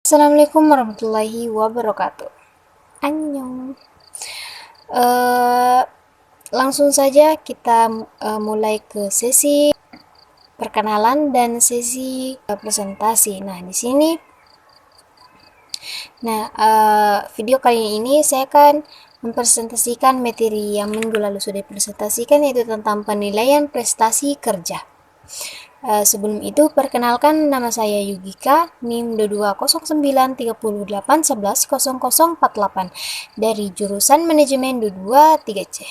Assalamualaikum warahmatullahi wabarakatuh. Annyeong. Eh, Langsung saja kita mulai ke sesi perkenalan dan sesi presentasi. Video kali ini saya akan mempresentasikan materi yang minggu lalu sudah dipresentasikan, yaitu tentang penilaian prestasi kerja. Sebelum itu, perkenalkan, nama saya Yugika, NIM 220938110048 dari jurusan Manajemen 223C.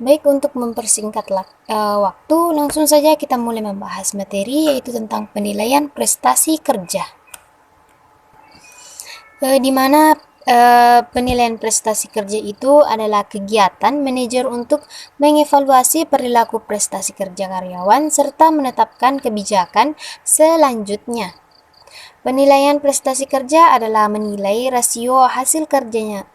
Baik, untuk mempersingkat waktu, langsung saja kita mulai membahas materi, yaitu tentang penilaian prestasi kerja. Di mana penilaian prestasi kerja itu adalah kegiatan manajer untuk mengevaluasi perilaku prestasi kerja karyawan serta menetapkan kebijakan selanjutnya. Penilaian prestasi kerja adalah menilai rasio hasil kerja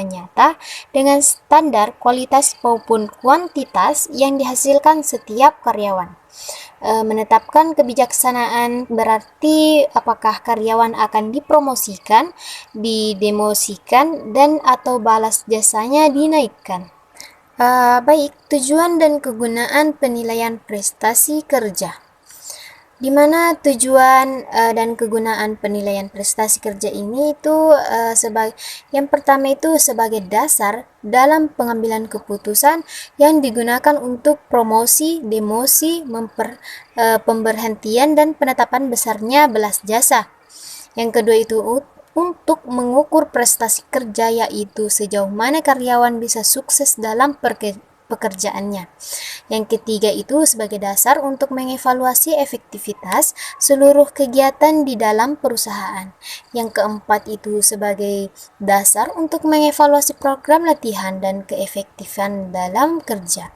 nyata dengan standar kualitas maupun kuantitas yang dihasilkan setiap karyawan. Menetapkan kebijaksanaan berarti apakah karyawan akan dipromosikan, didemosikan, dan atau balas jasanya dinaikkan. Baik, tujuan dan kegunaan penilaian prestasi kerja. Di mana tujuan dan kegunaan penilaian prestasi kerja ini itu yang pertama itu sebagai dasar dalam pengambilan keputusan yang digunakan untuk promosi, demosi, pemberhentian dan penetapan besarnya balas jasa. Yang kedua itu untuk mengukur prestasi kerja, yaitu sejauh mana karyawan bisa sukses dalam pekerjaannya. Yang ketiga itu sebagai dasar untuk mengevaluasi efektivitas seluruh kegiatan di dalam perusahaan. Yang keempat itu sebagai dasar untuk mengevaluasi program latihan dan keefektifan dalam kerja.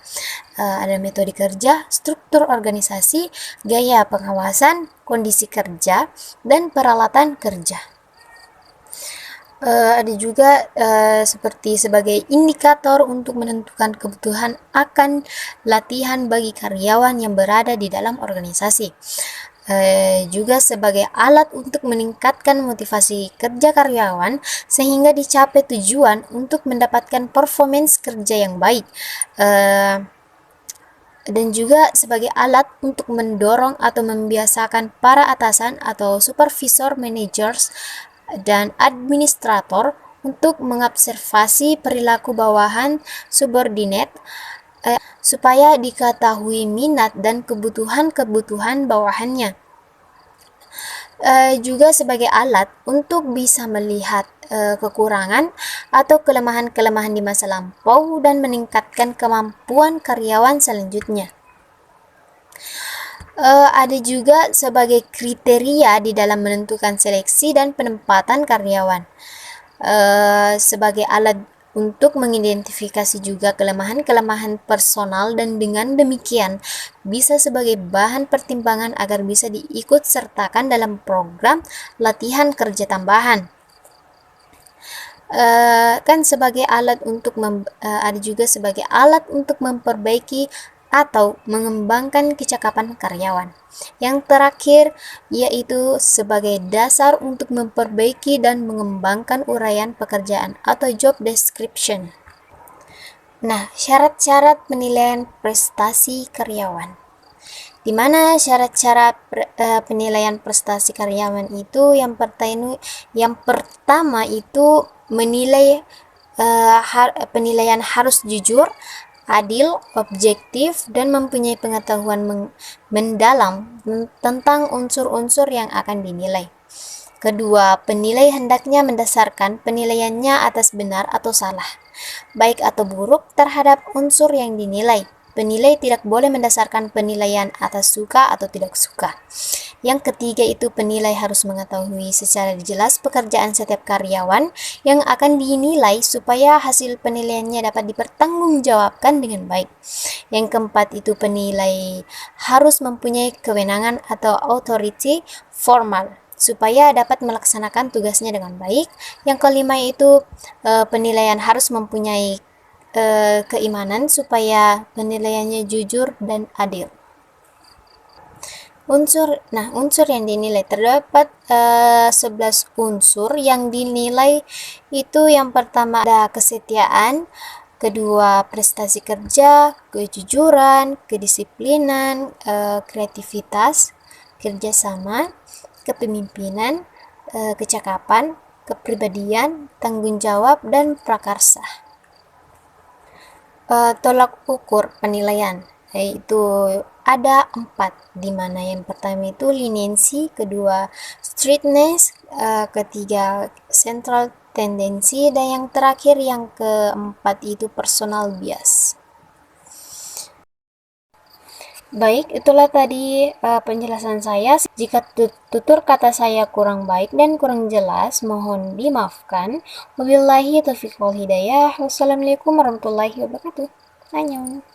Ada metode kerja, struktur organisasi, gaya pengawasan, kondisi kerja, dan peralatan kerja. Ada juga seperti sebagai indikator untuk menentukan kebutuhan akan latihan bagi karyawan yang berada di dalam organisasi. Juga sebagai alat untuk meningkatkan motivasi kerja karyawan sehingga dicapai tujuan untuk mendapatkan performance kerja yang baik. Dan juga sebagai alat untuk mendorong atau membiasakan para atasan atau supervisor, managers, dan administrator untuk mengobservasi perilaku bawahan subordinate supaya diketahui minat dan kebutuhan bawahannya. Juga sebagai alat untuk bisa melihat kekurangan atau kelemahan-kelemahan di masa lampau dan meningkatkan kemampuan karyawan selanjutnya. Ada juga sebagai kriteria di dalam menentukan seleksi dan penempatan karyawan, sebagai alat untuk mengidentifikasi juga kelemahan-kelemahan personal, dan dengan demikian bisa sebagai bahan pertimbangan agar bisa diikut sertakan dalam program latihan kerja tambahan. Sebagai alat untuk ada juga sebagai alat untuk memperbaiki atau mengembangkan kecakapan karyawan. Yang terakhir yaitu sebagai dasar untuk memperbaiki dan mengembangkan uraian pekerjaan atau job description. Nah, syarat-syarat penilaian prestasi karyawan. Di mana syarat-syarat penilaian prestasi karyawan itu yang pertama itu menilai penilaian harus jujur, adil, objektif, dan mempunyai pengetahuan mendalam tentang unsur-unsur yang akan dinilai. Kedua, penilai hendaknya mendasarkan penilaiannya atas benar atau salah, baik atau buruk terhadap unsur yang dinilai. Penilai tidak boleh mendasarkan penilaian atas suka atau tidak suka. Yang ketiga itu penilai harus mengetahui secara jelas pekerjaan setiap karyawan yang akan dinilai supaya hasil penilaiannya dapat dipertanggungjawabkan dengan baik. Yang keempat itu penilai harus mempunyai kewenangan atau authority formal supaya dapat melaksanakan tugasnya dengan baik. Yang kelima itu penilaian harus mempunyai keimanan supaya penilaiannya jujur dan adil. Unsur yang dinilai terdapat 11 unsur yang dinilai itu. Yang pertama ada kesetiaan, kedua prestasi kerja, kejujuran, kedisiplinan, kreativitas, kerjasama, kepemimpinan, kecakapan, kepribadian, tanggung jawab, dan prakarsa. Tolak ukur penilaian yaitu ada 4, di mana yang pertama itu leniency, kedua strictness, ketiga central tendency, dan yang terakhir yang keempat itu personal bias. Baik, itulah tadi penjelasan saya. Jika tutur kata saya kurang baik dan kurang jelas, mohon dimaafkan. Wabillahi taufiq wal hidayah. Wassalamualaikum warahmatullahi wabarakatuh. Annyeong.